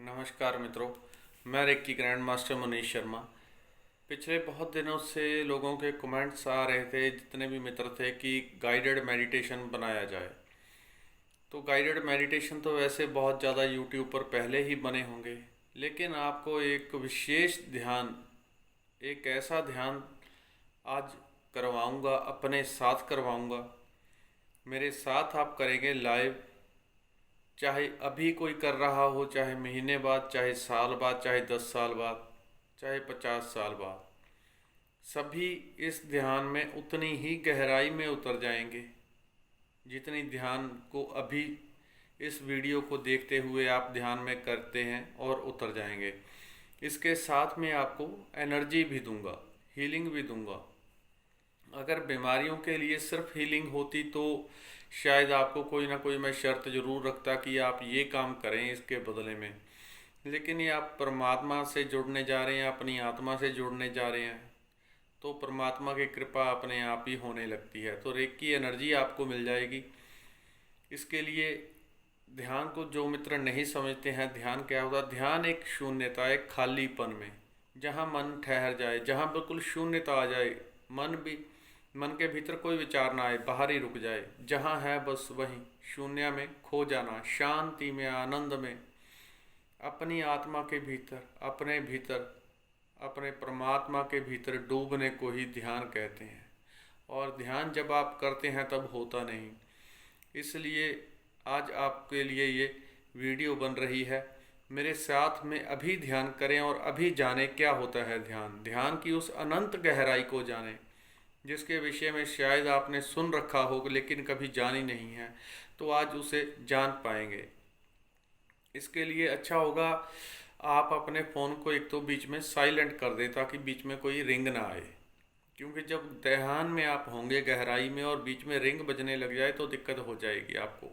नमस्कार मित्रों। मैं रेक्की ग्रैंड मास्टर मनीष शर्मा। पिछले बहुत दिनों से लोगों के कमेंट्स आ रहे थे, जितने भी मित्र थे, कि गाइडेड मेडिटेशन बनाया जाए। तो गाइडेड मेडिटेशन तो वैसे बहुत ज़्यादा यूट्यूब पर पहले ही बने होंगे, लेकिन आपको एक विशेष ध्यान, एक ऐसा ध्यान आज करवाऊंगा, अपने साथ करवाऊंगा। मेरे साथ आप करेंगे लाइव, चाहे अभी कोई कर रहा हो, चाहे महीने बाद, चाहे साल बाद, चाहे 10 साल बाद, चाहे 50 साल बाद, सभी इस ध्यान में उतनी ही गहराई में उतर जाएंगे जितनी ध्यान को अभी इस वीडियो को देखते हुए आप ध्यान में करते हैं, और उतर जाएंगे। इसके साथ में आपको एनर्जी भी दूंगा, हीलिंग भी दूंगा। अगर बीमारियों के लिए सिर्फ हीलिंग होती तो शायद आपको कोई ना कोई मैं शर्त ज़रूर रखता कि आप ये काम करें इसके बदले में। लेकिन ये आप परमात्मा से जुड़ने जा रहे हैं, अपनी आत्मा से जुड़ने जा रहे हैं, तो परमात्मा की कृपा अपने आप ही होने लगती है। तो रेकी एनर्जी आपको मिल जाएगी। इसके लिए ध्यान को जो मित्र नहीं समझते हैं, ध्यान क्या होता है? ध्यान एक शून्यता, एक खालीपन में, जहाँ मन ठहर जाए, जहाँ बिल्कुल शून्यता आ जाए, मन के भीतर कोई विचार ना आए, बाहर ही रुक जाए, जहाँ है बस वहीं शून्य में खो जाना, शांति में, आनंद में, अपनी आत्मा के भीतर, अपने भीतर, अपने परमात्मा के भीतर डूबने को ही ध्यान कहते हैं। और ध्यान जब आप करते हैं तब होता नहीं। इसलिए आज आपके लिए ये वीडियो बन रही है। मेरे साथ में अभी ध्यान करें और अभी जाने क्या होता है ध्यान। ध्यान की उस अनंत गहराई को जानें जिसके विषय में शायद आपने सुन रखा हो लेकिन कभी जानी नहीं है, तो आज उसे जान पाएंगे। इसके लिए अच्छा होगा आप अपने फ़ोन को एक तो बीच में साइलेंट कर दें, ताकि बीच में कोई रिंग ना आए। क्योंकि जब ध्यान में आप होंगे गहराई में और बीच में रिंग बजने लग जाए तो दिक्कत हो जाएगी आपको।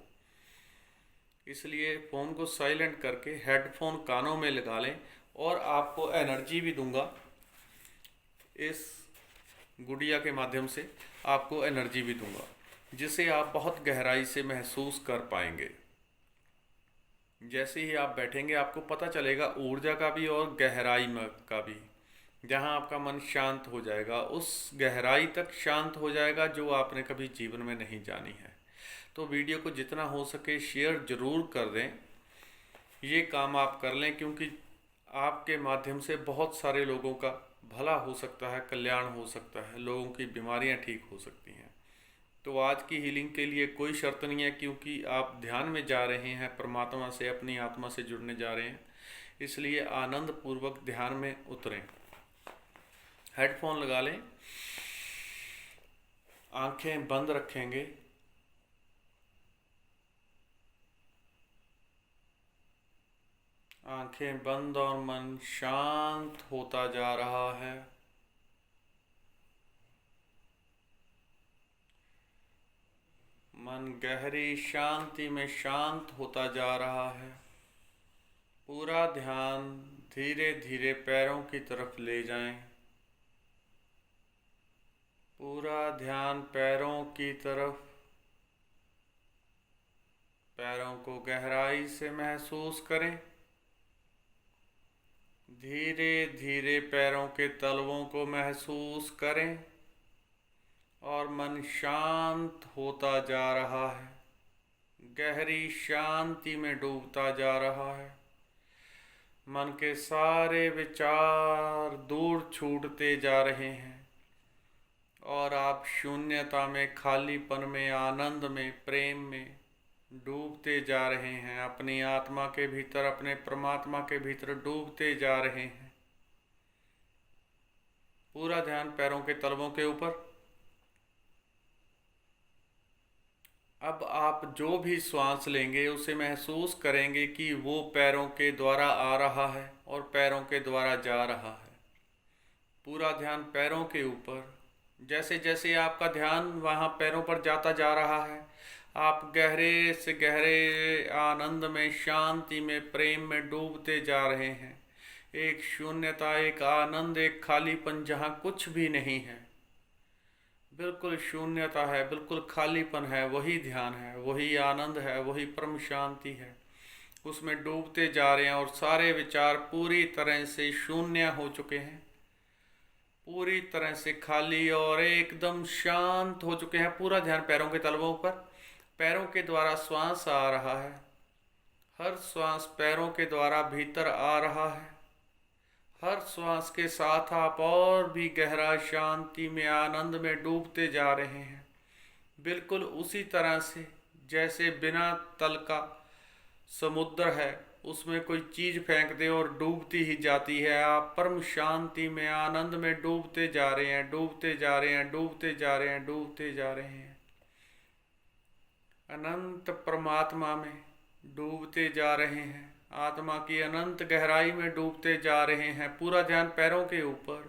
इसलिए फ़ोन को साइलेंट करके हेडफोन कानों में लगा लें। और आपको एनर्जी भी दूंगा, इस गुड़िया के माध्यम से आपको एनर्जी भी दूंगा, जिसे आप बहुत गहराई से महसूस कर पाएंगे। जैसे ही आप बैठेंगे आपको पता चलेगा ऊर्जा का भी और गहराई में का भी। जहाँ आपका मन शांत हो जाएगा, उस गहराई तक शांत हो जाएगा जो आपने कभी जीवन में नहीं जानी है। तो वीडियो को जितना हो सके शेयर ज़रूर कर दें। ये काम आप कर लें, क्योंकि आपके माध्यम से बहुत सारे लोगों का भला हो सकता है, कल्याण हो सकता है, लोगों की बीमारियां ठीक हो सकती हैं। तो आज की हीलिंग के लिए कोई शर्त नहीं है, क्योंकि आप ध्यान में जा रहे हैं, परमात्मा से, अपनी आत्मा से जुड़ने जा रहे हैं। इसलिए आनंद पूर्वक ध्यान में उतरें। हेडफोन लगा लें, आंखें बंद रखेंगे, आंखें बंद, और मन शांत होता जा रहा है। मन गहरी शांति में शांत होता जा रहा है। पूरा ध्यान धीरे धीरे पैरों की तरफ ले जाएं। पूरा ध्यान पैरों की तरफ। पैरों को गहराई से महसूस करें। धीरे धीरे पैरों के तलवों को महसूस करें, और मन शांत होता जा रहा है, गहरी शांति में डूबता जा रहा है। मन के सारे विचार दूर छूटते जा रहे हैं, और आप शून्यता में, खालीपन में, आनंद में, प्रेम में डूबते जा रहे हैं। अपनी आत्मा के भीतर, अपने परमात्मा के भीतर डूबते जा रहे हैं। पूरा ध्यान पैरों के तलवों के ऊपर। अब आप जो भी श्वास लेंगे उसे महसूस करेंगे कि वो पैरों के द्वारा आ रहा है और पैरों के द्वारा जा रहा है। पूरा ध्यान पैरों के ऊपर। जैसे जैसे आपका ध्यान वहाँ पैरों पर जाता जा रहा है, आप गहरे से गहरे आनंद में, शांति में, प्रेम में डूबते जा रहे हैं। एक शून्यता, एक आनंद, एक खालीपन, जहाँ कुछ भी नहीं है, बिल्कुल शून्यता है, बिल्कुल खालीपन है। वही ध्यान है, वही आनंद है, वही परम शांति है। उसमें डूबते जा रहे हैं और सारे विचार पूरी तरह से शून्य हो चुके हैं, पूरी तरह से खाली और एकदम शांत हो चुके हैं। पूरा ध्यान पैरों के तलवों पर, पैरों के द्वारा श्वास आ रहा है, हर श्वास पैरों के द्वारा भीतर आ रहा है। हर श्वास के साथ आप और भी गहरा शांति में, आनंद में डूबते जा रहे हैं, बिल्कुल उसी तरह से जैसे बिना तल का समुद्र है, उसमें कोई चीज फेंक दे और डूबती ही जाती है। आप परम शांति में, आनंद में डूबते जा रहे हैं, डूबते जा रहे हैं, डूबते जा रहे हैं, डूबते जा रहे हैं, अनंत परमात्मा में डूबते जा रहे हैं, आत्मा की अनंत गहराई में डूबते जा रहे हैं। पूरा ध्यान पैरों के ऊपर,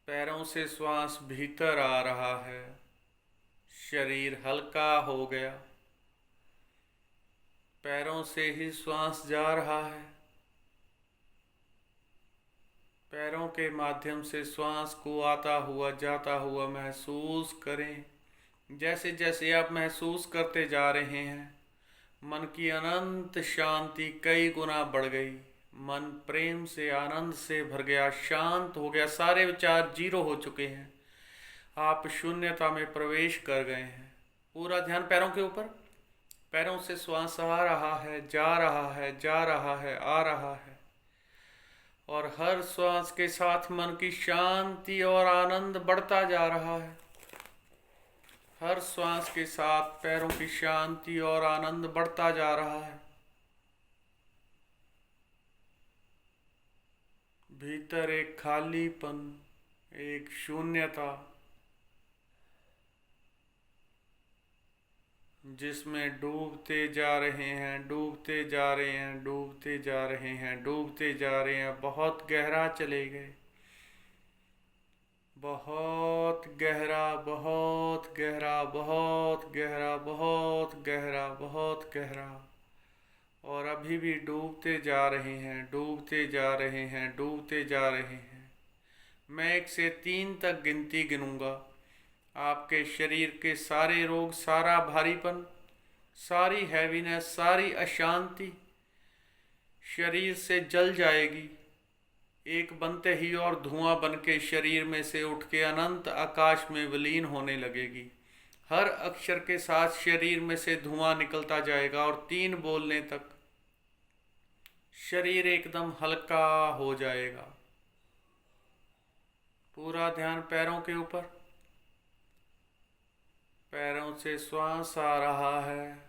पैरों से श्वास भीतर आ रहा है, शरीर हल्का हो गया, पैरों से ही श्वास जा रहा है, पैरों के माध्यम से श्वास को आता हुआ जाता हुआ महसूस करें। जैसे जैसे आप महसूस करते जा रहे हैं, मन की अनंत शांति कई गुना बढ़ गई, मन प्रेम से, आनंद से भर गया, शांत हो गया, सारे विचार जीरो हो चुके हैं, आप शून्यता में प्रवेश कर गए हैं। पूरा ध्यान पैरों के ऊपर, पैरों से श्वास आ रहा है, जा रहा है, जा रहा है, आ रहा है, और हर श्वास के साथ मन की शांति और आनंद बढ़ता जा रहा है। हर श्वास के साथ पैरों की शांति और आनंद बढ़ता जा रहा है। भीतर एक खालीपन, एक शून्यता, जिसमें डूबते जा रहे हैं, डूबते जा रहे हैं, डूबते जा रहे हैं, डूबते जा रहे हैं। बहुत गहरा चले गए, बहुत गहरा, बहुत गहरा, बहुत गहरा, बहुत गहरा, बहुत गहरा, और अभी भी डूबते जा रहे हैं, डूबते जा रहे हैं, डूबते जा रहे हैं। मैं 1 से 3 तक गिनती गिनूंगा, आपके शरीर के सारे रोग, सारा भारीपन, सारी हैवीनेस, सारी अशांति शरीर से जल जाएगी, एक बनते ही, और धुआं बन के शरीर में से उठ के अनंत आकाश में विलीन होने लगेगी। हर अक्षर के साथ शरीर में से धुआं निकलता जाएगा, और 3 बोलने तक शरीर एकदम हल्का हो जाएगा। पूरा ध्यान पैरों के ऊपर, पैरों से श्वास आ रहा है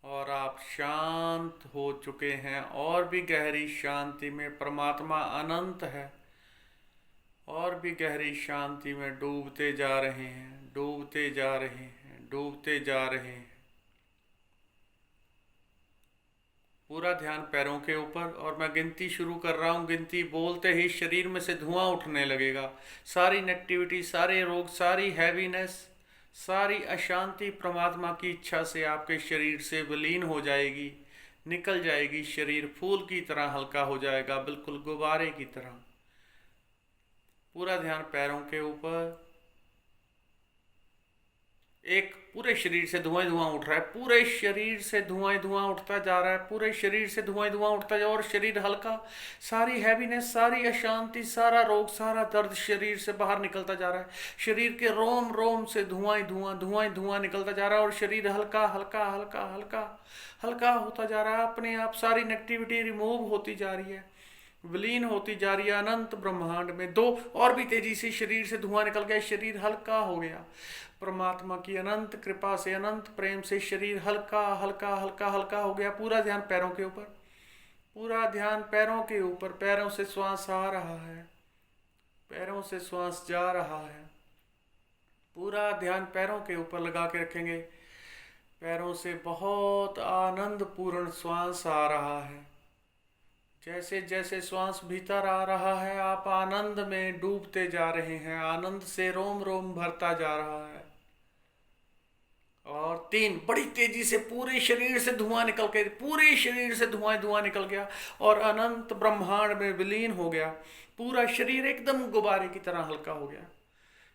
और आप शांत हो चुके हैं, और भी गहरी शांति में। परमात्मा अनंत है, और भी गहरी शांति में डूबते जा रहे हैं, डूबते जा रहे हैं, डूबते जा रहे हैं। पूरा ध्यान पैरों के ऊपर, और मैं गिनती शुरू कर रहा हूँ। गिनती बोलते ही शरीर में से धुआं उठने लगेगा, सारी नेगेटिविटी, सारे रोग, सारी हैवीनेस, सारी अशांति परमात्मा की इच्छा से आपके शरीर से विलीन हो जाएगी, निकल जाएगी। शरीर फूल की तरह हल्का हो जाएगा, बिल्कुल गुब्बारे की तरह। पूरा ध्यान पैरों के ऊपर, एक पूरे शरीर से धुआं धुआं उठ रहा है, पूरे शरीर से धुआं धुआं उठता जा रहा है, पूरे शरीर से धुआं धुआं उठता जा, और शरीर हल्का, सारी हैवीनेस, सारी अशांति, सारा रोग, सारा दर्द शरीर से बाहर निकलता जा रहा है। शरीर के रोम रोम से धुआं धुआं, धुआं धुआं निकलता जा रहा है, और शरीर हल्का हल्का हल्का हल्का हल्का होता जा रहा है। अपने आप सारी नेगेटिविटी रिमूव होती जा रही है, विलीन होती जा रही है अनंत ब्रह्मांड में। 2 और भी तेजी से शरीर से धुआं निकल गया, शरीर हल्का हो गया। परमात्मा की अनंत कृपा से, अनंत प्रेम से शरीर हल्का हल्का हल्का हल्का हो गया। पूरा ध्यान पैरों के ऊपर, पूरा ध्यान पैरों के ऊपर, पैरों से श्वास आ रहा है, पैरों से श्वास जा रहा है। पूरा ध्यान पैरों के ऊपर लगा के रखेंगे। पैरों से बहुत आनंद पूर्ण श्वास आ रहा है। जैसे जैसे श्वास भीतर आ रहा है, आप आनंद में डूबते जा रहे हैं, आनंद से रोम रोम भरता जा रहा है। और 3 बड़ी तेजी से पूरे शरीर से धुआं निकल के, पूरे शरीर से धुआं धुआं निकल गया और अनंत ब्रह्मांड में विलीन हो गया। पूरा शरीर एकदम गुब्बारे की तरह हल्का हो गया।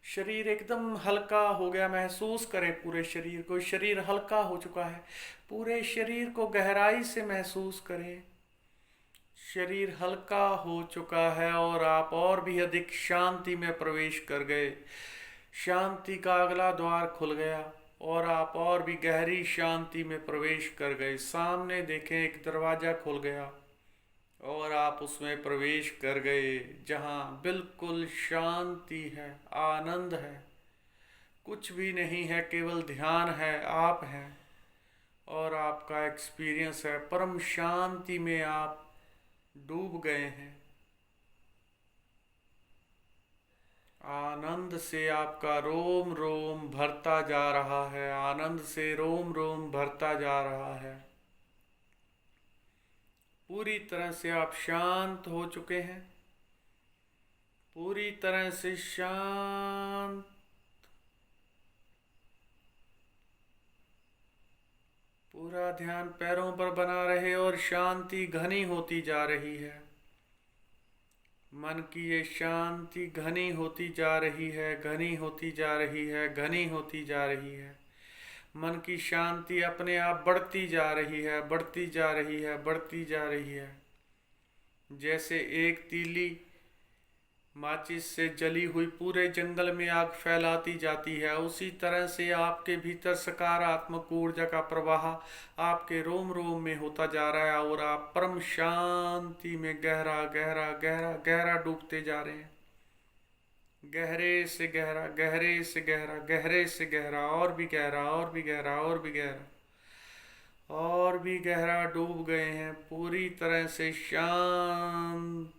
शरीर एकदम हल्का हो गया, महसूस करें पूरे शरीर को, शरीर हल्का हो चुका है। पूरे शरीर को गहराई से महसूस करें, शरीर हल्का हो चुका है और आप और भी अधिक शांति में प्रवेश कर गए। शांति का अगला द्वार खुल गया और आप और भी गहरी शांति में प्रवेश कर गए। सामने देखें, एक दरवाजा खुल गया और आप उसमें प्रवेश कर गए, जहाँ बिल्कुल शांति है, आनंद है, कुछ भी नहीं है, केवल ध्यान है, आप हैं और आपका एक्सपीरियंस है। परम शांति में आप डूब गए हैं। आनंद से आपका रोम रोम भरता जा रहा है, आनंद से रोम रोम भरता जा रहा है। पूरी तरह से आप शांत हो चुके हैं, पूरी तरह से शांत। पूरा ध्यान पैरों पर बना रहे और शांति घनी होती जा रही है। मन की ये शांति घनी होती जा रही है, घनी होती जा रही है, घनी होती जा रही है। मन की शांति अपने आप बढ़ती जा रही है, बढ़ती जा रही है, बढ़ती जा रही है। जैसे एक तीली माचिस से जली हुई पूरे जंगल में आग फैलाती जाती है, उसी तरह से आपके भीतर सकारात्मक ऊर्जा का प्रवाह आपके रोम रोम में होता जा रहा है और आप परम शांति में गहरा गहरा गहरा गहरा डूबते जा रहे हैं। गहरे से गहरा, गहरे से गहरा, गहरे से गहरा, और भी गहरा, और भी गहरा, और भी गहरा, और भी गहरा डूब गए हैं, पूरी तरह से शांत।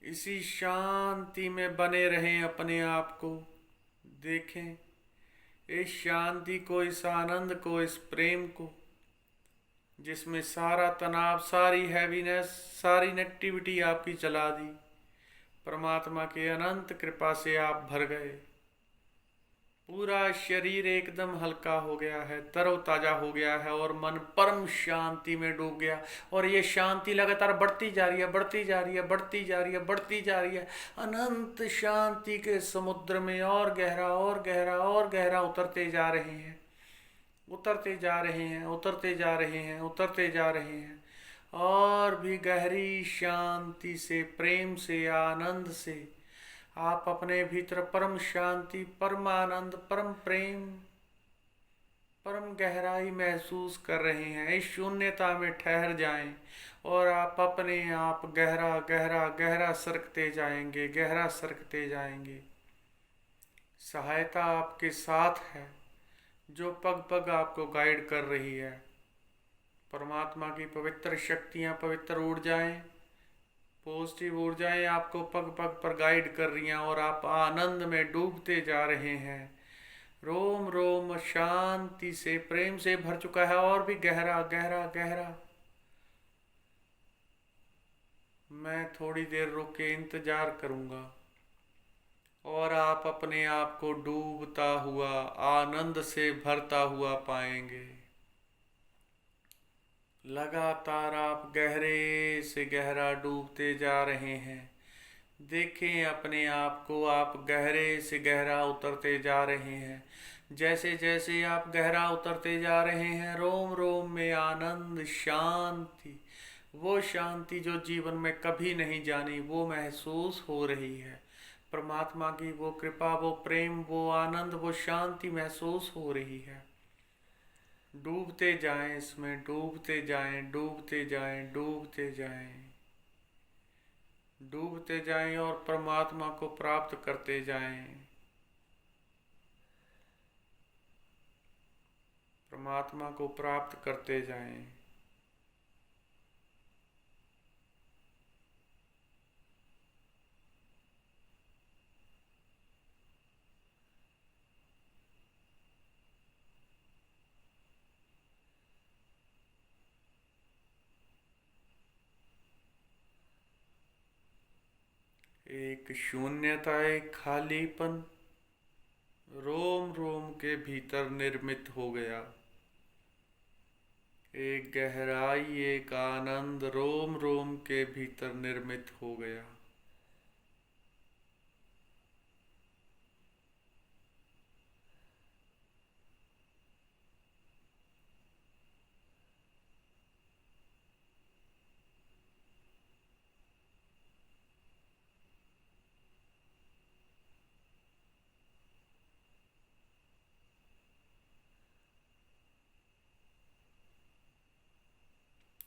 इसी शांति में बने रहें, अपने आप को देखें, इस शांति को, इस आनंद को, इस प्रेम को, जिसमें सारा तनाव, सारी हैवीनेस, सारी नेगेटिविटी आपकी जला दी। परमात्मा की अनंत कृपा से आप भर गए। पूरा शरीर एकदम हल्का हो गया है, तरोताजा हो गया है और मन परम शांति में डूब गया। और ये शांति लगातार बढ़ती जा रही है, बढ़ती जा रही है, बढ़ती जा रही है, बढ़ती जा रही है। अनंत शांति के समुद्र में और गहरा और गहरा और गहरा उतरते जा रहे हैं, उतरते जा रहे हैं, उतरते जा रहे हैं, उतरते जा रहे हैं। और भी गहरी शांति से, प्रेम से, आनंद से आप अपने भीतर परम शांति, परम आनंद, परम प्रेम, परम गहराई महसूस कर रहे हैं। इस शून्यता में ठहर जाएं और आप अपने आप गहरा गहरा गहरा सरकते जाएंगे, गहरा सरकते जाएंगे। सहायता आपके साथ है, जो पग पग आपको गाइड कर रही है। परमात्मा की पवित्र शक्तियाँ, पवित्र ऊर्जाएं, पॉजिटिव ऊर्जाएं आपको पग पग पर गाइड कर रही हैं और आप आनंद में डूबते जा रहे हैं। रोम रोम शांति से, प्रेम से भर चुका है और भी गहरा गहरा गहरा। मैं थोड़ी देर रुक के इंतजार करूंगा और आप अपने आप को डूबता हुआ, आनंद से भरता हुआ पाएंगे। लगातार आप गहरे से गहरा डूबते जा रहे हैं। देखें अपने आप को, आप गहरे से गहरा उतरते जा रहे हैं। जैसे जैसे आप गहरा उतरते जा रहे हैं, रोम रोम में आनंद, शांति, वो शांति जो जीवन में कभी नहीं जानी, वो महसूस हो रही है। परमात्मा की वो कृपा, वो प्रेम, वो आनंद, वो शांति महसूस हो रही है। डूबते जाएं इसमें, डूबते जाएं, डूबते जाएं, डूबते जाएं, डूबते जाएं और परमात्मा को प्राप्त करते जाएं। परमात्मा को प्राप्त करते जाएं। एक शून्यता, एक खालीपन रोम रोम के भीतर निर्मित हो गया। एक गहराई, एक आनंद रोम रोम के भीतर निर्मित हो गया।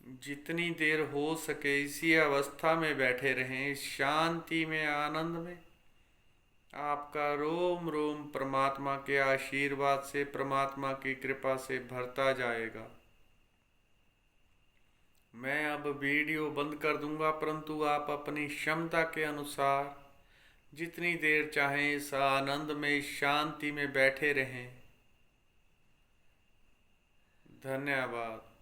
जितनी देर हो सके इसी अवस्था में बैठे रहें, इस शांति में, आनंद में। आपका रोम रोम परमात्मा के आशीर्वाद से, परमात्मा की कृपा से भरता जाएगा। मैं अब वीडियो बंद कर दूंगा, परंतु आप अपनी क्षमता के अनुसार जितनी देर चाहें इस आनंद में, इस शांति में बैठे रहें। धन्यवाद।